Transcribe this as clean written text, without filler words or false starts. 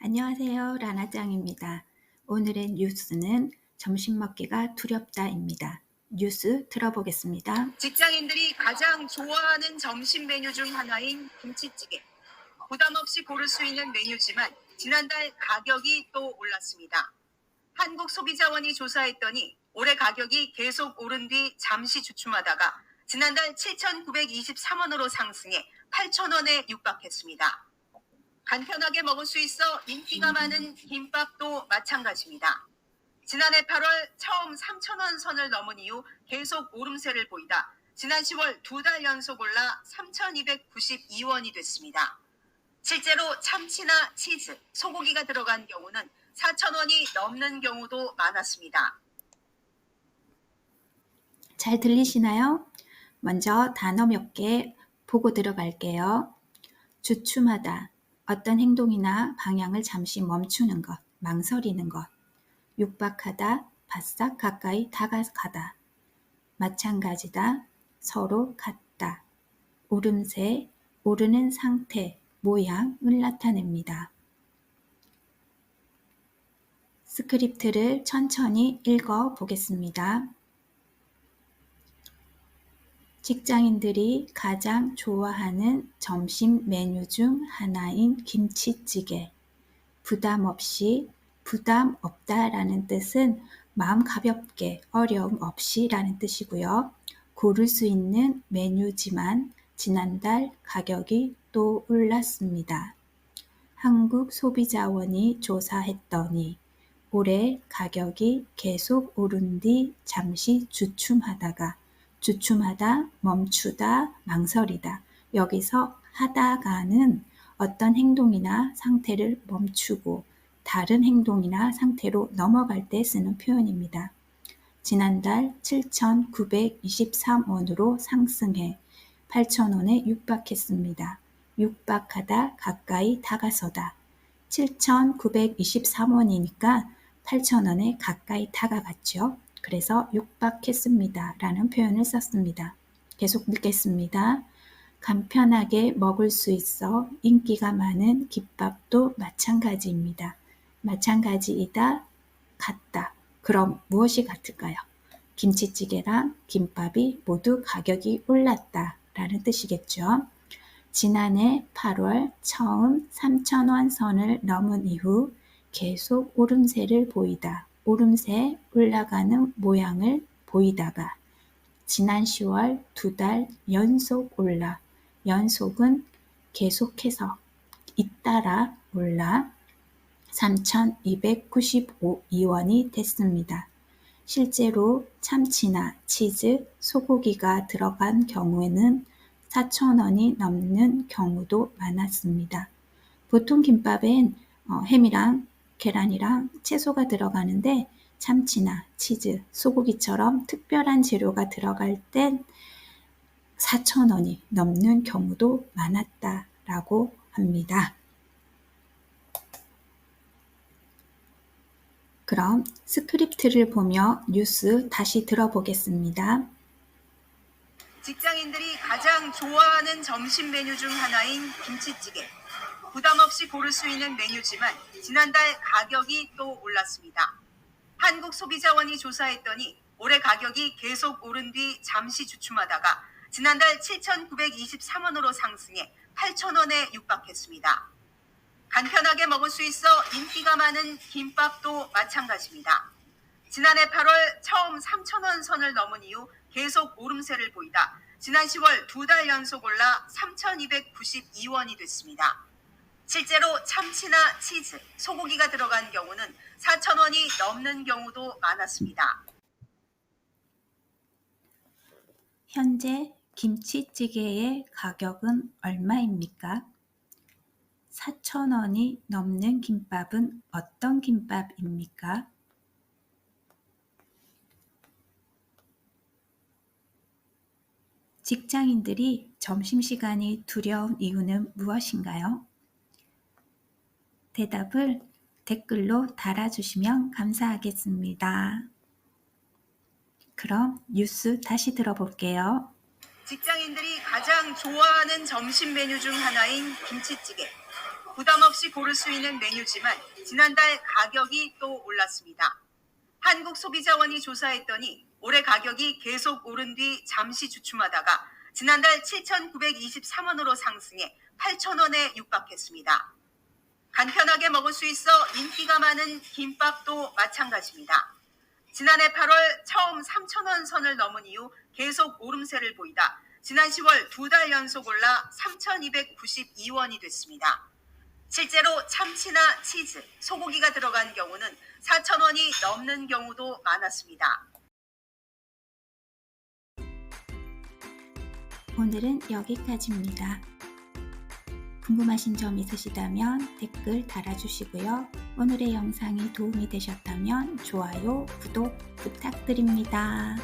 안녕하세요. 라나짱입니다. 오늘의 뉴스는 점심 먹기가 두렵다입니다. 뉴스 들어보겠습니다. 직장인들이 가장 좋아하는 점심 메뉴 중 하나인 김치찌개. 부담 없이 고를 수 있는 메뉴지만 지난달 가격이 또 올랐습니다. 한국소비자원이 조사했더니 올해 가격이 계속 오른 뒤 잠시 주춤하다가 지난달 7,923원으로 상승해 8,000원에 육박했습니다. 간편하게 먹을 수 있어 인기가 많은 김밥도 마찬가지입니다. 지난해 8월 처음 3,000원 선을 넘은 이후 계속 오름세를 보이다 지난 10월 2달 연속 올라 3,292원이 됐습니다. 실제로 참치나 치즈, 소고기가 들어간 경우는 4,000원이 넘는 경우도 많았습니다. 잘 들리시나요? 먼저 단어 몇 개 보고 들어갈게요. 주춤하다, 어떤 행동이나 방향을 잠시 멈추는 것, 망설이는 것. 육박하다, 바싹 가까이 다가가다. 마찬가지다, 서로 같다. 오름세, 오르는 상태, 모양을 나타냅니다. 스크립트를 천천히 읽어 보겠습니다. 직장인들이 가장 좋아하는 점심 메뉴 중 하나인 김치찌개. 부담 없이, 부담 없다라는 뜻은 마음 가볍게, 어려움 없이라는 뜻이고요. 고를 수 있는 메뉴지만 지난달 가격이 또 올랐습니다. 한국소비자원이 조사했더니 올해 가격이 계속 오른 뒤 잠시 주춤하다, 멈추다, 망설이다. 여기서 하다가는 어떤 행동이나 상태를 멈추고 다른 행동이나 상태로 넘어갈 때 쓰는 표현입니다. 지난달 7,923원으로 상승해 8,000원에 육박했습니다. 육박하다, 가까이 다가서다. 7,923원이니까 8,000원에 가까이 다가갔죠. 그래서 육박했습니다 라는 표현을 썼습니다. 계속 읽겠습니다. 간편하게 먹을 수 있어 인기가 많은 김밥도 마찬가지입니다. 마찬가지이다, 같다. 그럼 무엇이 같을까요? 김치찌개랑 김밥이 모두 가격이 올랐다 라는 뜻이겠죠. 지난해 8월 처음 3,000원 선을 넘은 이후 계속 오름세를 보이다. 오름세, 올라가는 모양을 보이다가 지난 10월 2달 연속 올라, 연속은 계속해서 잇따라 올라 3,292원이 됐습니다. 실제로 참치나 치즈, 소고기가 들어간 경우에는 4,000원이 넘는 경우도 많았습니다. 보통 김밥엔 햄이랑 계란이랑 채소가 들어가는데 참치나 치즈, 소고기처럼 특별한 재료가 들어갈 땐 4,000원이 넘는 경우도 많았다라고 합니다. 그럼 스크립트를 보며 뉴스 다시 들어보겠습니다. 직장인들이 가장 좋아하는 점심 메뉴 중 하나인 김치찌개. 부담 없이 고를 수 있는 메뉴지만 지난달 가격이 또 올랐습니다. 한국소비자원이 조사했더니 올해 가격이 계속 오른 뒤 잠시 주춤하다가 지난달 7,923원으로 상승해 8,000원에 육박했습니다. 간편하게 먹을 수 있어 인기가 많은 김밥도 마찬가지입니다. 지난해 8월 처음 3,000원 선을 넘은 이후 계속 오름세를 보이다 지난 10월 2달 연속 올라 3,292원이 됐습니다. 실제로 참치나 치즈, 소고기가 들어간 경우는 4,000원이 넘는 경우도 많았습니다. 현재 김치찌개의 가격은 얼마입니까? 4,000원이 넘는 김밥은 어떤 김밥입니까? 직장인들이 점심시간이 두려운 이유는 무엇인가요? 대답을 댓글로 달아주시면 감사하겠습니다. 그럼 뉴스 다시 들어볼게요. 직장인들이 가장 좋아하는 점심 메뉴 중 하나인 김치찌개. 부담 없이 고를 수 있는 메뉴지만 지난달 가격이 또 올랐습니다. 한국소비자원이 조사했더니 올해 가격이 계속 오른 뒤 잠시 주춤하다가 지난달 7,923원으로 상승해 8,000원에 육박했습니다. 간편하게 먹을 수 있어 인기가 많은 김밥도 마찬가지입니다. 지난해 8월 처음 3,000원 선을 넘은 이후 계속 오름세를 보이다 지난 10월 2달 연속 올라 3,292원이 됐습니다. 실제로 참치나 치즈, 소고기가 들어간 경우는 4,000원이 넘는 경우도 많았습니다. 오늘은 여기까지입니다. 궁금하신 점 있으시다면 댓글 달아주시고요. 오늘의 영상이 도움이 되셨다면 좋아요, 구독 부탁드립니다.